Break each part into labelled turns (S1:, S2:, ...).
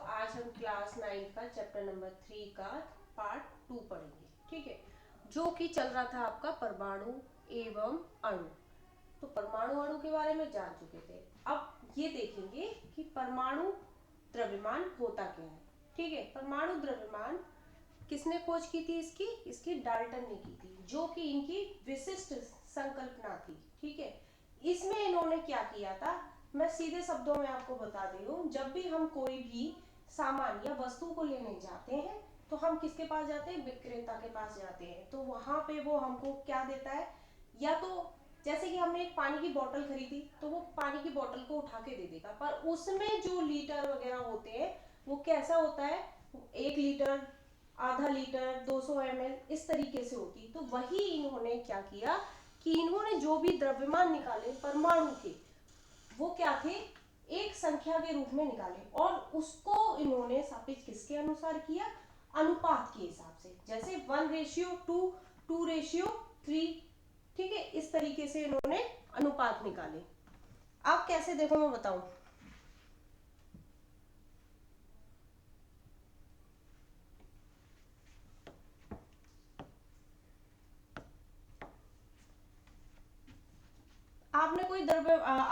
S1: आज हम क्लास 9 का चैप्टर नंबर 3 का पार्ट 2 पढ़ेंगे, ठीक है, जो कि चल रहा था आपका परमाणु एवं अणु। तो परमाणु अणु के बारे में जान चुके थे। अब ये देखेंगे कि परमाणु द्रव्यमान होता क्या है। ठीक है, परमाणु द्रव्यमान किसने खोज की थी? इसकी डाल्टन ने की थी, जो कि इनकी विशिष्ट संकल्पना थी। ठीक है, इसमें इन्होंने क्या किया था, मैं सीधे शब्दों में आपको बता दे रही हूँ। जब भी हम कोई भी सामान या वस्तु को लेने जाते हैं तो हम किसके पास जाते हैं? विक्रेता के पास जाते हैं। तो वहां पे वो हमको क्या देता है, या तो जैसे कि हमने एक पानी की बोतल खरीदी तो वो पानी की बोतल को उठा के दे देगा, पर उसमें जो लीटर वगैरह होते हैं वो कैसा होता है, 1 लीटर, आधा लीटर, 200 ml, इस तरीके से होती। तो वही इन्होंने क्या किया कि इन्होंने जो भी द्रव्यमान निकाले परमाणु के, वो क्या थे? एक संख्या के रूप में निकाले, और उसको इन्होंने स्थापित किसके अनुसार किया? अनुपात के हिसाब से, जैसे 1:2, 2:3। ठीक है, इस तरीके से इन्होंने अनुपात निकाले। आप कैसे देखो मैं बताऊं।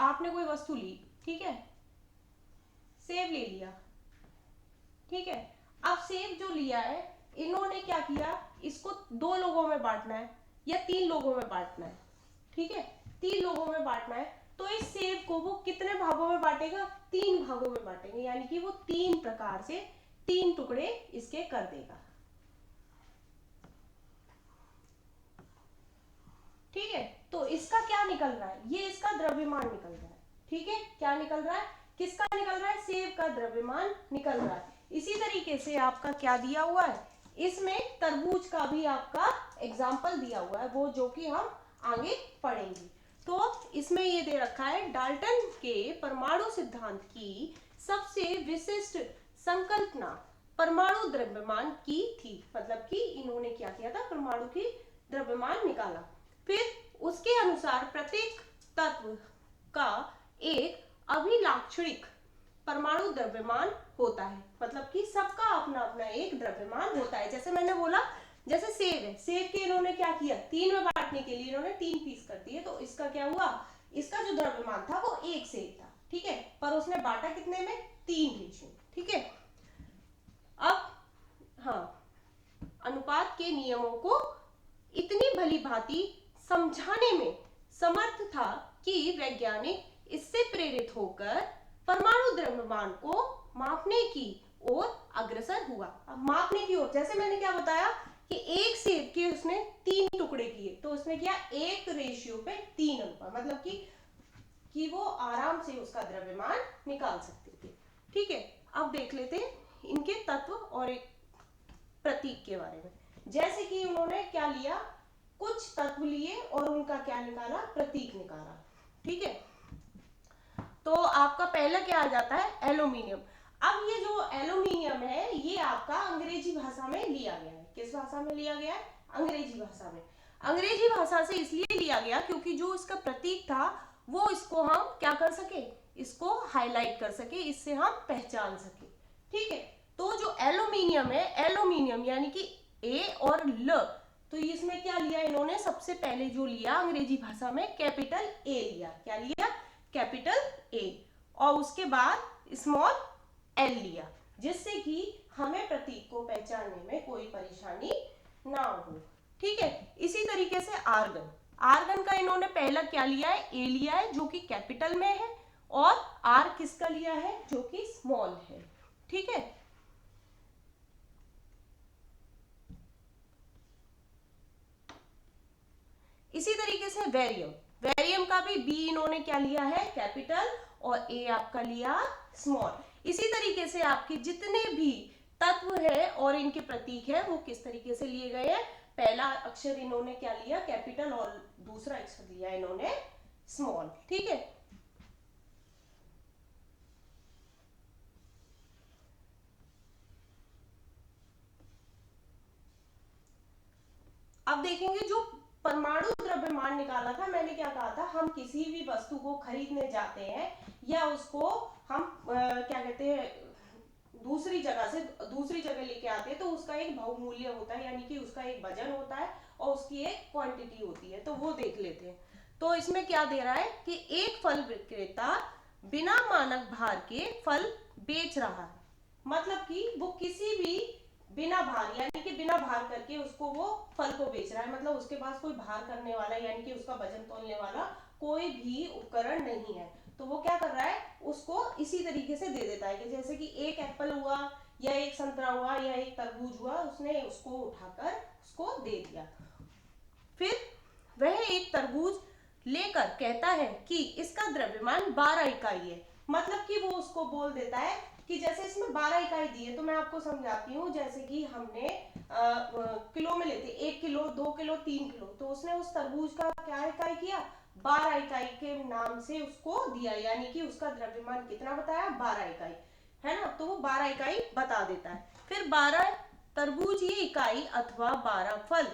S1: आपने कोई वस्तु ली, ठीक है, सेब ले लिया, ठीक है। अब सेब जो लिया है, इन्होंने क्या किया, इसको 2 लोगों में बांटना है या 3 लोगों में बांटना है। ठीक है, 3 लोगों में बांटना है, तो इस सेब को वो कितने भागों में बांटेगा? 3 भागों में बांटेंगे, यानी कि वो 3 प्रकार से 3 टुकड़े इसके कर देगा। ठीक है, तो इसका क्या निकल रहा है? ये इसका द्रव्यमान निकल रहा है। ठीक है, क्या निकल रहा है? किसका निकल रहा है? सेब का द्रव्यमान निकल रहा है। इसी तरीके से आपका क्या दिया हुआ है, इसमें तरबूज का भी आपका एग्जाम्पल दिया हुआ है, वो जो कि हम आगे पढ़ेंगे। तो इसमें ये दे रखा है, डाल्टन के परमाणु सिद्धांत की सबसे विशिष्ट संकल्पना परमाणु द्रव्यमान की थी। मतलब कि इन्होंने क्या किया था, परमाणु की द्रव्यमान निकाला। फिर उसके अनुसार प्रत्येक तत्व का एक अभिलाक्षणिक परमाणु द्रव्यमान होता है। मतलब कि सबका अपना अपना एक द्रव्यमान होता है। जैसे मैंने बोला, जैसे सेब है, सेब के इन्होंने क्या किया, 3 में बांटने के लिए इन्होंने 3 पीस कर दिए, तो इसका क्या हुआ, इसका जो द्रव्यमान था वो 1 सेब था। ठीक है, पर उसने बांटा कितने में? 3 रेशियो। ठीक है, अब हाँ, अनुपात के नियमों को इतनी भली भांति समझाने में समर्थ था कि वैज्ञानिक इससे प्रेरित होकर परमाणु द्रव्यमान को मापने की ओर अग्रसर हुआ। अब मापने की ओर, जैसे मैंने क्या बताया कि एक सेब के उसने 3 टुकड़े किए, तो उसने किया 1:3 अनुपात, मतलब कि वो आराम से उसका द्रव्यमान निकाल सकते थे। ठीक है, अब देख लेते हैं इनके तत्व और एक प्रतीक के बारे में। जैसे कि उन्होंने क्या लिया, कुछ तत्व लिए और उनका क्या निकाला, प्रतीक निकाला। ठीक है, तो आपका पहला क्या आ जाता है, एल्यूमिनियम। अब ये जो एल्यूमिनियम है, ये आपका अंग्रेजी भाषा में लिया गया है। किस भाषा में लिया गया है? अंग्रेजी भाषा में। अंग्रेजी भाषा से इसलिए लिया गया क्योंकि जो इसका प्रतीक था वो इसको हम क्या कर सके, इसको हाईलाइट कर सके, इससे हम पहचान सके। ठीक है, तो जो एल्यूमिनियम है, एल्यूमिनियम यानी कि ए और ल, तो इसमें क्या लिया इन्होंने, सबसे पहले जो लिया अंग्रेजी भाषा में कैपिटल ए लिया। क्या लिया? कैपिटल ए, और उसके बाद स्मॉल एल लिया, जिससे कि हमें प्रतीक को पहचानने में कोई परेशानी ना हो। ठीक है, इसी तरीके से आर्गन, आर्गन का इन्होंने पहला क्या लिया है, ए लिया है जो कि कैपिटल में है, और आर किसका लिया है, जो कि स्मॉल है। ठीक है, इसी तरीके से वेरियम, वेरियम का भी बी इन्होंने क्या लिया है, कैपिटल, और ए आपका लिया स्मॉल। इसी तरीके से आपके जितने भी तत्व है और इनके प्रतीक है वो किस तरीके से लिए गए हैं, पहला अक्षर इन्होंने क्या लिया, कैपिटल, और दूसरा अक्षर लिया इन्होंने स्मॉल। ठीक है, अब देखेंगे जो परमाणु द्रव्यमान निकाला था, मैंने क्या कहा था, हम किसी भी वस्तु को खरीदने जाते हैं या उसको हम क्या कहते हैं, दूसरी जगह से दूसरी जगह लेके आते हैं तो उसका एक बहुमूल्य होता है, यानी कि उसका एक वजन होता है और उसकी एक क्वांटिटी होती है। तो वो देख लेते हैं। तो इसमें क्या दे रहा है कि एक फल विक्रेता बिना मानक भार के फल बेच रहा है, मतलब कि वो किसी भी बिना भार यानी कि बिना भार करके उसको वो फल को बेच रहा है, मतलब उसके पास कोई भार करने वाला यानी कि उसका वजन तोलने वाला कोई भी उपकरण नहीं है। तो वो क्या कर रहा है, उसको इसी तरीके से दे देता है कि जैसे कि एक एप्पल हुआ या एक संतरा हुआ या एक तरबूज हुआ, उसने उसको उठाकर उसको दे दिया। फिर वह एक तरबूज लेकर कहता है कि इसका द्रव्यमान 12 इकाई है, मतलब कि वो उसको बोल देता है कि जैसे इसमें 12 इकाई दी है। तो मैं आपको समझाती हूँ, जैसे कि हमने किलो में लेते 1 किलो 2 किलो 3 किलो, तो उसने उस तरबूज का क्या इकाई किया, 12 इकाई के नाम से उसको दिया, यानी कि उसका द्रव्यमान कितना बताया, 12 इकाई, है ना। तो वो 12 इकाई बता देता है। फिर 12 तरबूज ये इकाई अथवा 12 फल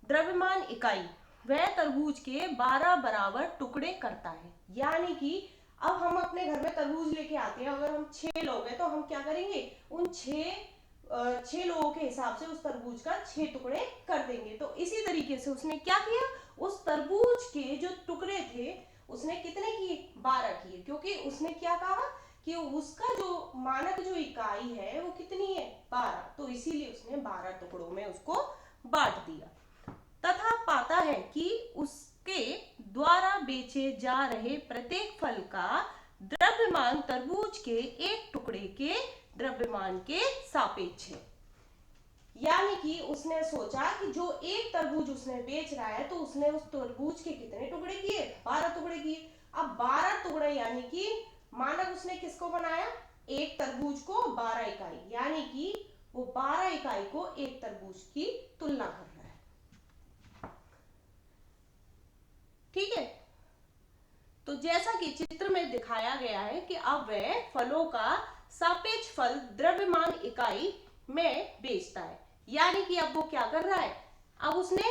S1: द्रव्यमान इकाई वह तरबूज के 12 बराबर टुकड़े करता है। यानी कि अब हम अपने घर में तरबूज लेके आते हैं, अगर हम 6 लोग हैं तो हम क्या करेंगे, उन 6 लोगों के हिसाब से उस तरबूज का 6 टुकड़े कर देंगे। तो इसी तरीके से उसने क्या किया, उस तरबूज के जो टुकड़े थे उसने कितने किए, 12 किए, क्योंकि उसने क्या कहा कि उसका जो मानक जो इकाई है वो कितनी है, 12। तो इसीलिए उसने 12 टुकड़ों में उसको बांट दिया। तथा पाता है कि उसके द्वारा बेचे जा रहे प्रत्येक फल का द्रव्यमान तरबूज के एक टुकड़े के द्रव्यमान के सापेक्ष है। यानी कि उसने सोचा कि जो एक तरबूज उसने बेच रहा है तो उसने उस तरबूज के कितने टुकड़े किए, 12 टुकड़े किए। अब 12 टुकड़े यानी कि मानक उसने किसको बनाया, एक तरबूज को 12 इकाई, यानी कि वो 12 इकाई को एक तरबूज की तुलना कर रहा है। ठीक है। तो जैसा कि चित्र में दिखाया गया है कि अब वह फलों का सापेक्ष फल द्रव्यमान इकाई में बेचता है। यानी कि अब वो क्या कर रहा है, अब उसने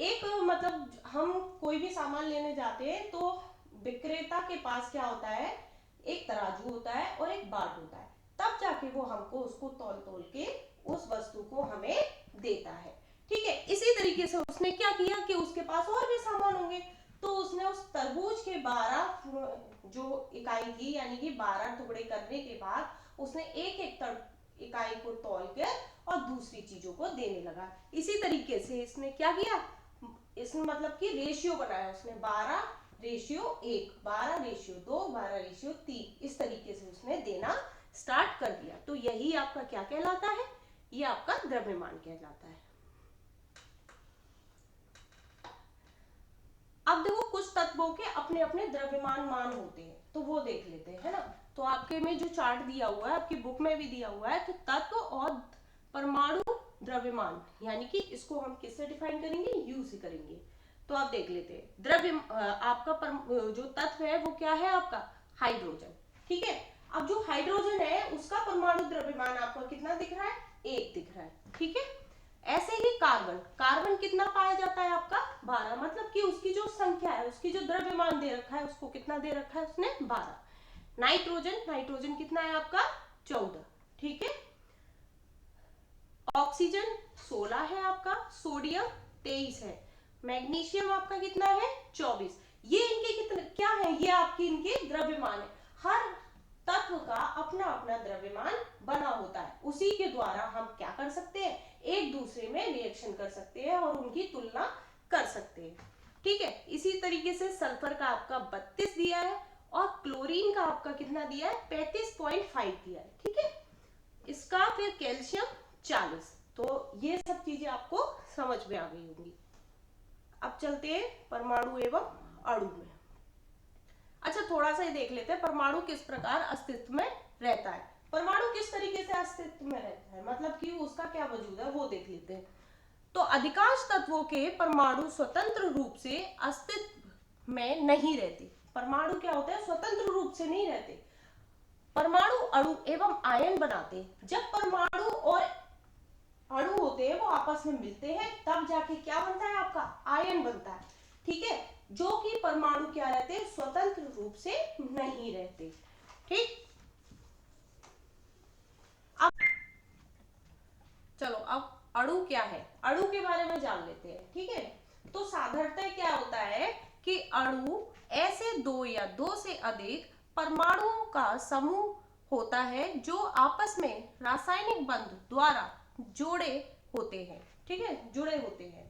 S1: एक मतलब हम कोई भी सामान लेने जाते हैं तो विक्रेता के पास क्या होता है, एक तराजू होता है और एक बाट होता है, तब जाके वो हमको उसको तौल तौल के उस वस्तु को हमें देता है। ठीक है। इसी तरीके से उसने क्या किया कि उसके पास और भी सामान होंगे, तो उसने उस तरबूज के 12 जो इकाई थी यानी कि 12 टुकड़े करने के बाद उसने एक एक इकाई को तौल कर और दूसरी चीजों को देने लगा। इसी तरीके से इसने क्या किया, इसने मतलब कि रेशियो बनाया, उसने 12:1, 12:2, 12:3, इस तरीके से उसने देना स्टार्ट कर दिया। तो यही आपका क्या कहलाता है, ये आपका द्रव्यमान कहलाता है। अब देखो कुछ तत्वों के अपने अपने द्रव्यमान मान होते हैं, तो वो देख लेते हैं, है ना। तो आपके में जो चार्ट दिया हुआ है, आपकी बुक में भी दिया हुआ है कि तत्व और परमाणु द्रव्यमान, यानी कि इसको हम किससे डिफाइन करेंगे, यू से करेंगे। तो आप देख लेते हैं द्रव्य आपका जो तत्व है वो क्या है, आपका हाइड्रोजन। ठीक है। अब जो हाइड्रोजन है उसका परमाणु द्रव्यमान आपको कितना दिख रहा है, 1 दिख रहा है। ठीक है। ऐसे ही कार्बन, कार्बन कितना पाया जाता है आपका, 12, मतलब कि उसकी जो संख्या है, उसकी जो द्रव्यमान दे रखा है उसको कितना दे रखा है उसने, 12। नाइट्रोजन, नाइट्रोजन कितना है आपका, 14। ठीक है। ऑक्सीजन 16 है आपका, सोडियम 23 है, मैग्नीशियम आपका कितना है, 24। ये इनके कितने क्या है, ये आपके इनके द्रव्यमान है। हर तत्व का अपना अपना द्रव्यमान बना होता है, उसी के द्वारा हम क्या कर सकते हैं, एक दूसरे में रिएक्शन कर सकते हैं और उनकी तुलना कर सकते हैं। ठीक है। इसी तरीके से सल्फर का आपका 32 दिया है और क्लोरीन का आपका कितना दिया है, 35.5 दिया है। ठीक है। इसका फिर कैल्शियम 40। तो ये सब चीजें आपको समझ में आ गई होंगी। अब चलते हैं परमाणु एवं अणु में। अच्छा, थोड़ा सा ही देख लेते हैं परमाणु किस प्रकार अस्तित्व में रहता है। परमाणु किस तरीके से अस्तित्व में रहता है, मतलब कि उसका क्या वजूद है वो देख लेते हैं। तो अधिकांश तत्वों के परमाणु स्वतंत्र रूप से अस्तित्व में नहीं रहते। परमाणु क्या होते हैं, स्वतंत्र रूप से नहीं रहते। परमाणु अणु एवं आयन बनाते। जब परमाणु और अणु होते हैं वो आपस में मिलते हैं तब जाके क्या बनता है, आपका आयन बनता है। ठीक है। जो कि परमाणु क्या रहते हैं, स्वतंत्र रूप से नहीं रहते। ठीक। चलो अब अणु क्या है, अणु के बारे में जान लेते हैं। ठीक है, तो साधारणतः क्या होता है कि अणु ऐसे दो या दो से अधिक परमाणुओं का समूह होता है जो आपस में रासायनिक बंध द्वारा जोड़े होते हैं। ठीक है, जुड़े होते हैं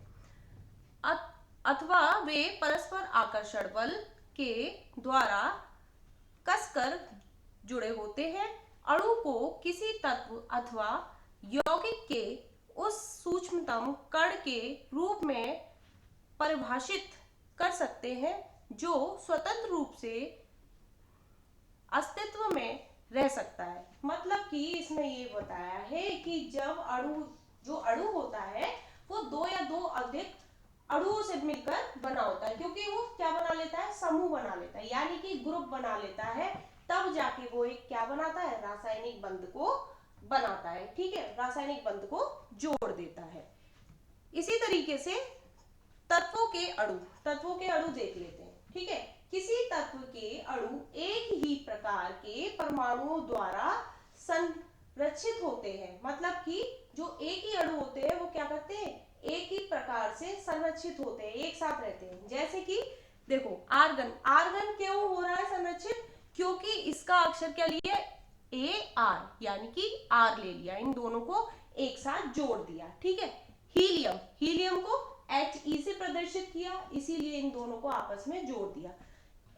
S1: अथवा वे परस्पर आकर्षण बल के द्वारा कसकर जुड़े होते हैं। अणु को किसी तत्व अथवा यौगिक के उस सूक्ष्मतम कण के रूप में परिभाषित कर सकते हैं जो स्वतंत्र रूप से अस्तित्व में रह सकता है। मतलब कि इसमें ये बताया है कि जब जो अणु होता है वो दो या दो अधिक अणुओं से मिलकर बना होता है, क्योंकि वो क्या बना लेता है, समूह बना लेता है, यानी कि ग्रुप बना लेता है, तब जाके वो एक क्या बनाता है, रासायनिक बंध को बनाता है। ठीक है, रासायनिक बंध को जोड़ देता है। इसी तरीके से तत्वों के अणु देख लेते हैं। ठीक है, किसी तत्व के अणु एक ही प्रकार के परमाणुओं द्वारा संरक्षित होते हैं। मतलब कि जो एक ही अणु होते हैं वो क्या करते हैं, एक ही प्रकार से संरक्षित होते हैं, एक साथ रहते हैं। जैसे कि देखो आर्गन क्यों हो रहा है संरक्षित, क्योंकि इसका अक्षर क्या लिया, AR, यानी कि R ले लिया, इन दोनों को एक साथ जोड़ दिया। ठीक है, हीलियम को HE से प्रदर्शित किया, इसीलिए इन दोनों को आपस में जोड़ दिया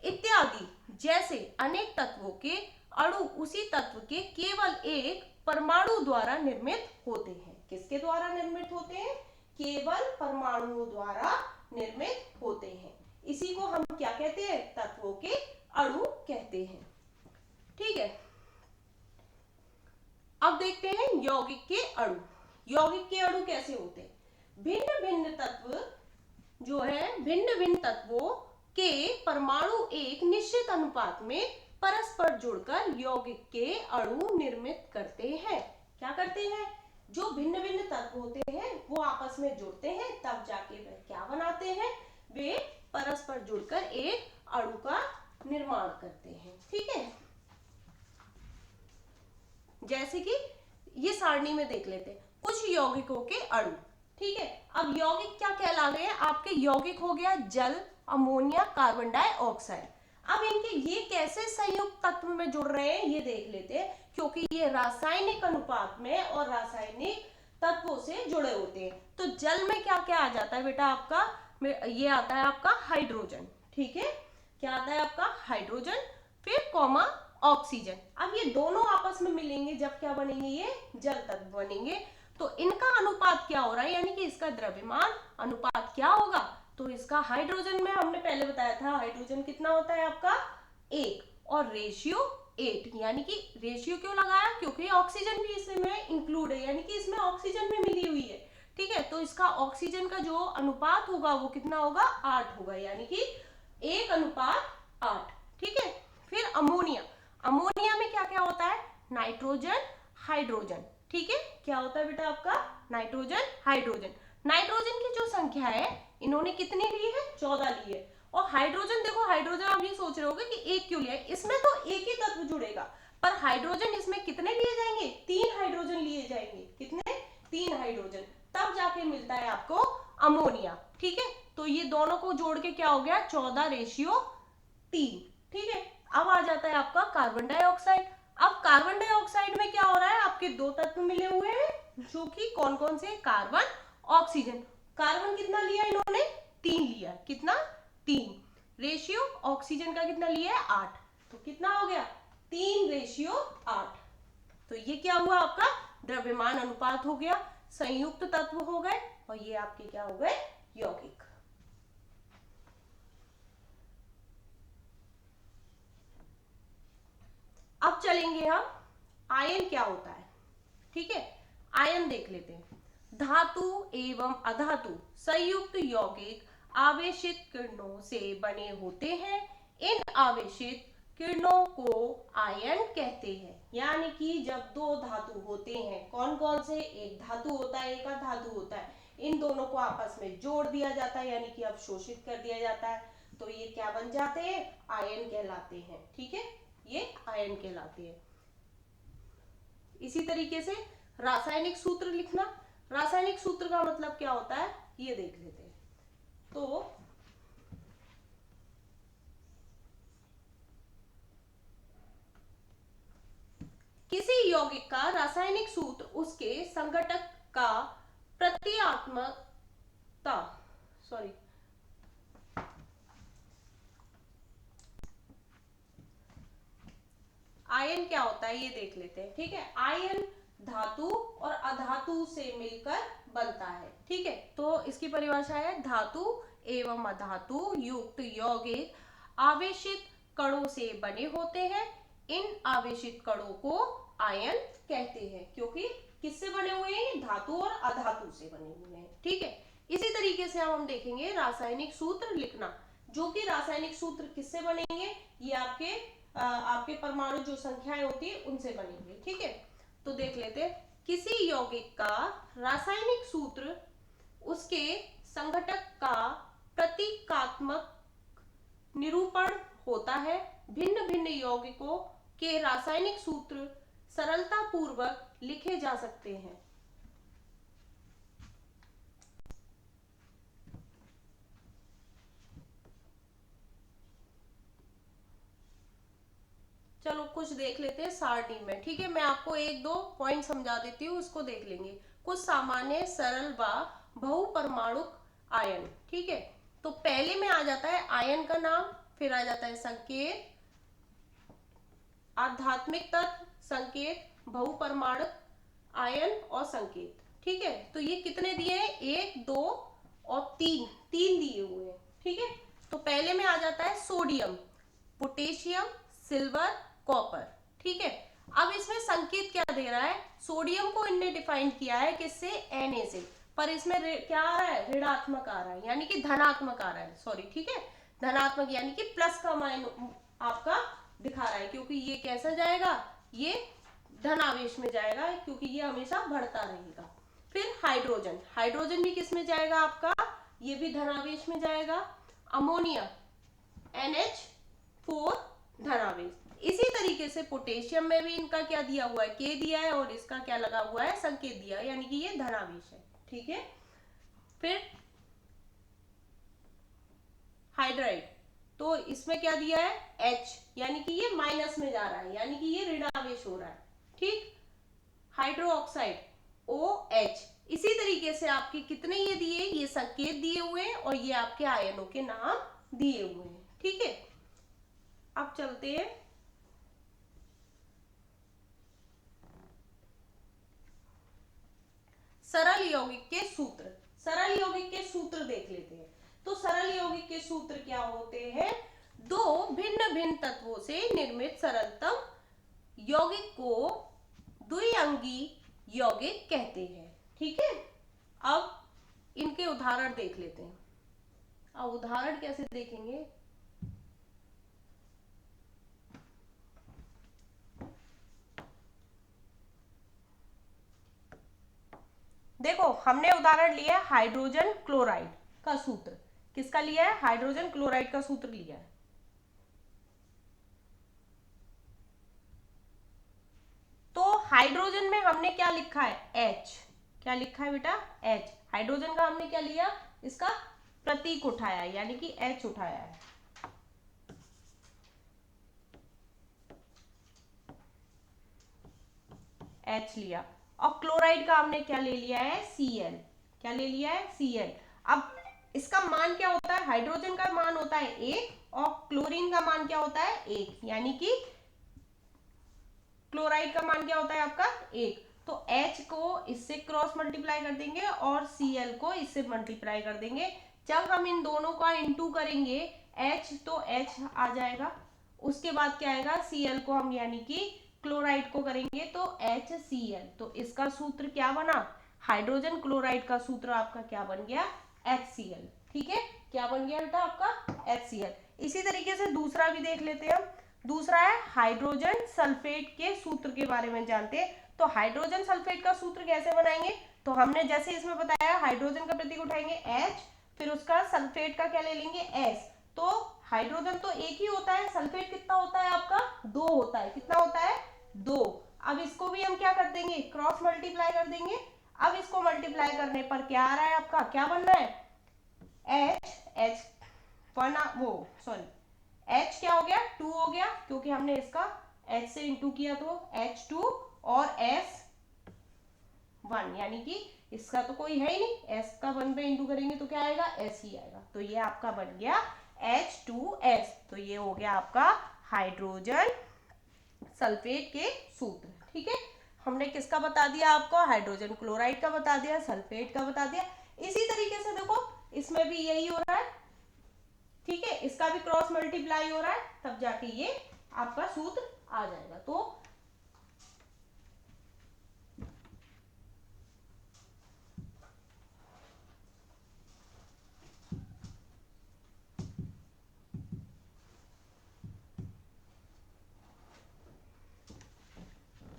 S1: इत्यादि। जैसे अनेक तत्वों के अणु उसी तत्व के केवल एक परमाणु द्वारा निर्मित होते हैं। किसके द्वारा निर्मित होते हैं, केवल परमाणुओं द्वारा निर्मित होते हैं। इसी को हम क्या कहते हैं, तत्वों के अणु कहते हैं। ठीक है, अब देखते हैं यौगिक के अणु। यौगिक के अणु कैसे होते हैं, भिन्न भिन्न तत्वों के परमाणु एक निश्चित अनुपात में परस्पर जुड़कर यौगिक के अणु निर्मित करते हैं। क्या करते हैं, जो भिन्न भिन्न तत्व होते हैं वो आपस में जुड़ते हैं, तब जाके वे क्या बनाते हैं, वे परस्पर जुड़कर एक अणु का निर्माण करते हैं। ठीक है, जैसे कि ये सारणी में देख लेते हैं कुछ यौगिकों के अणु। ठीक है, अब यौगिक क्या कहला रहे हैं आपके, यौगिक हो गया जल, अमोनिया, कार्बन डाइऑक्साइड। अब इनके ये कैसे संयुक्त तत्व में जुड़ रहे हैं ये देख लेते हैं, क्योंकि ये रासायनिक अनुपात में और रासायनिक तत्वों से जुड़े होते हैं। तो जल में क्या क्या आ जाता है बेटा आपका, ये आता है आपका हाइड्रोजन। ठीक है, क्या आता है आपका हाइड्रोजन, फिर कॉमा ऑक्सीजन। अब ये दोनों आपस में मिलेंगे जब क्या बनेंगे, ये जल तत्व बनेंगे। तो इनका अनुपात क्या हो रहा है, यानी कि इसका द्रव्यमान अनुपात क्या होगा, तो इसका हाइड्रोजन में हमने पहले बताया था हाइड्रोजन कितना होता है आपका 1 और रेशियो 8, यानी कि रेशियो क्यों लगाया, क्योंकि ऑक्सीजन भी इसमें इंक्लूड है, यानी कि इसमें ऑक्सीजन भी मिली हुई है। ठीक है, तो इसका ऑक्सीजन का जो अनुपात होगा वो कितना होगा, 8 होगा, यानी कि 1:8। ठीक है, फिर अमोनिया में क्या क्या होता है, नाइट्रोजन, हाइड्रोजन। ठीक है, क्या होता है बेटा आपका नाइट्रोजन, हाइड्रोजन। नाइट्रोजन की जो संख्या है इन्होंने कितनी ली है, 14 ली है। और हाइड्रोजन देखो, हाइड्रोजन आप ये सोच रहे होगे कि एक क्यों लिया है, इसमें तो एक ही तत्व जुड़ेगा, पर हाइड्रोजन इसमें कितने लिए जाएंगे, 3 हाइड्रोजन लिए जाएंगे। कितने, 3 हाइड्रोजन, तब जाके मिलता है आपको अमोनिया। ठीक है, तो ये दोनों को जोड़ के क्या हो गया, 14:3। ठीक है, अब आ जाता है आपका कार्बन डाइऑक्साइड। अब कार्बन डाइऑक्साइड में क्या हो रहा है, आपके दो तत्व मिले हुए हैं, जो कि कौन कौन से, कार्बन, ऑक्सीजन। कार्बन कितना लिया इन्होंने, 3 लिया, कितना, 3। रेशियो ऑक्सीजन का कितना लिया है, 8, तो कितना हो गया, 3:8। तो ये क्या हुआ आपका द्रव्यमान अनुपात हो गया, संयुक्त तत्व हो गए, और ये आपके क्या हो गए, यौगिक। अब चलेंगे हम आयन क्या होता है। ठीक है, आयन देख लेते हैं। धातु एवं अधातु संयुक्त यौगिक आवेशित किरणों से बने होते हैं। इन आवेशित किरणों को आयन कहते हैं। यानी कि जब दो धातु होते हैं, कौन कौन से, एक धातु होता है, एक अधातु होता है, इन दोनों को आपस में जोड़ दिया जाता है, यानी कि अवशोषित कर दिया जाता है, तो ये क्या बन जाते हैं, आयन कहलाते हैं। ठीक है, ये आयन कहलाते हैं। इसी तरीके से रासायनिक सूत्र लिखना, रासायनिक सूत्र का मतलब क्या होता है ये देख लेते हैं। तो किसी यौगिक का रासायनिक सूत्र उसके संघटक का प्रतीकात्मकता सॉरी आयन क्या होता है ये देख लेते हैं। ठीक है, आयन धातु और अधातु से मिलकर बनता है। ठीक है, तो इसकी परिभाषा है धातु एवं अधातु युक्त यौगिक आवेशित कणों से बने होते हैं। इन आवेशित कणों को आयन कहते हैं क्योंकि किससे बने हुए हैं, धातु और अधातु से बने हुए हैं। ठीक है, इसी तरीके से हम देखेंगे रासायनिक सूत्र लिखना, जो कि रासायनिक सूत्र किससे बनेंगे, ये आपके परमाणु जो संख्याएं होती है उनसे बनेंगे। ठीक है, तो देख लेते हैं। किसी यौगिक का रासायनिक सूत्र उसके संघटक का प्रतीकात्मक निरूपण होता है। भिन्न भिन्न यौगिकों के रासायनिक सूत्र सरलता पूर्वक लिखे जा सकते हैं। चलो कुछ देख लेते हैं सारणी में। ठीक है, मैं आपको एक दो पॉइंट समझा देती हूँ, उसको देख लेंगे। कुछ सामान्य सरल व बहुपरमाणुक आयन। ठीक है, तो पहले में आ जाता है आयन का नाम, फिर आ जाता है संकेत, आध्यात्मिक तत्व, संकेत, बहुपरमाणुक आयन और संकेत। ठीक है, तो ये कितने दिए हैं, एक, दो और तीन, तीन दिए हुए हैं। ठीक है, तो पहले में आ जाता है सोडियम, पोटेशियम, सिल्वर, कॉपर। ठीक है, अब इसमें संकेत क्या दे रहा है, सोडियम को इनने डिफाइन किया है किससे, Na से, पर इसमें क्या आ रहा है, ऋणात्मक आ रहा है, यानी कि धनात्मक आ रहा है, सॉरी। ठीक है, धनात्मक यानी कि प्लस का माइन आपका दिखा रहा है, क्योंकि ये कैसा जाएगा, ये धनावेश में जाएगा, क्योंकि ये हमेशा बढ़ता रहेगा। फिर हाइड्रोजन, हाइड्रोजन भी किस में जाएगा आपका, ये भी धनावेश में जाएगा। Ammonia NH4 धनावेश। इसी तरीके से पोटेशियम में भी इनका क्या दिया हुआ है, K दिया है, और इसका क्या लगा हुआ है, संकेत दिया है, यानी कि ये धनावेश है। ठीक है, फिर हाइड्राइड, तो इसमें क्या दिया है H, यानी कि ये माइनस में जा रहा है, यानी कि ये ऋणावेश हो रहा है। ठीक, हाइड्रो ऑक्साइड OH। इसी तरीके से आपके कितने ये दिए, ये संकेत दिए हुए हैं और ये आपके आयनों के नाम दिए हुए हैं। ठीक है, अब चलते हैं सरल यौगिक के सूत्र। सरल यौगिक के सूत्र देख लेते हैं। तो सरल यौगिक के सूत्र क्या होते हैं, दो भिन्न भिन्न तत्वों से निर्मित सरलतम यौगिक को द्विअंगी यौगिक कहते हैं। ठीक है, अब इनके उदाहरण देख लेते हैं। अब उदाहरण कैसे देखेंगे, देखो हमने उदाहरण लिया है हाइड्रोजन क्लोराइड का सूत्र। किसका लिया है, हाइड्रोजन क्लोराइड का सूत्र लिया है। तो हाइड्रोजन में हमने क्या लिखा है, H। क्या लिखा है बेटा, H। हाइड्रोजन का हमने क्या लिया, इसका प्रतीक उठाया, यानी कि H उठाया है। H लिया, और क्लोराइड का हमने क्या ले लिया है, Cl। क्या ले लिया है, Cl। अब इसका मान क्या होता है, हाइड्रोजन का मान होता है 1 और क्लोरीन का मान क्या होता है 1, यानी कि क्लोराइड का मान क्या होता है आपका 1। तो H को इससे क्रॉस मल्टीप्लाई कर देंगे और Cl को इससे मल्टीप्लाई कर देंगे। जब हम इन दोनों का इंटू करेंगे H, तो H आ जाएगा। उसके बाद क्या आएगा, Cl को हम यानी कि क्लोराइड को करेंगे तो HCl। तो इसका सूत्र क्या बना, हाइड्रोजन क्लोराइड का सूत्र आपका क्या बन गया, HCl। ठीक है, क्या बन गया बेटा आपका HCl। इसी तरीके से दूसरा भी देख लेते हैं हम। दूसरा है हाइड्रोजन सल्फेट के सूत्र के बारे में जानते हैं। तो हाइड्रोजन सल्फेट का सूत्र कैसे बनाएंगे, तो हमने जैसे इसमें बताया हाइड्रोजन का प्रतीक उठाएंगे H, फिर उसका सल्फेट का क्या ले लेंगे S। तो हाइड्रोजन तो एक ही होता है, सल्फेट कितना होता है आपका 2 होता है, कितना होता है 2। अब इसको भी हम क्या कर देंगे, क्रॉस मल्टीप्लाई कर देंगे। अब इसको मल्टीप्लाई करने पर क्या आ रहा है आपका, क्या बन रहा है, एच वन, वो सॉरी एच क्या हो गया, 2 हो गया, क्योंकि हमने इसका एच से इंटू किया, तो H2 और S 1, यानी कि इसका तो कोई है ही नहीं, S का 1 पे इंटू करेंगे तो क्या आएगा, S ही आएगा। तो ये आपका बन गया H2S। तो ये हो गया आपका हाइड्रोजन सल्फेट के सूत्र। ठीक है, हमने किसका बता दिया आपको, हाइड्रोजन क्लोराइड का बता दिया, सल्फेट का बता दिया। इसी तरीके से देखो इसमें भी यही हो रहा है, ठीक है, इसका भी क्रॉस मल्टीप्लाई हो रहा है, तब जाके ये आपका सूत्र आ जाएगा। तो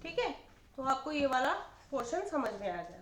S1: ठीक है, तो आपको ये वाला पोर्शन समझ में आ जाएगा।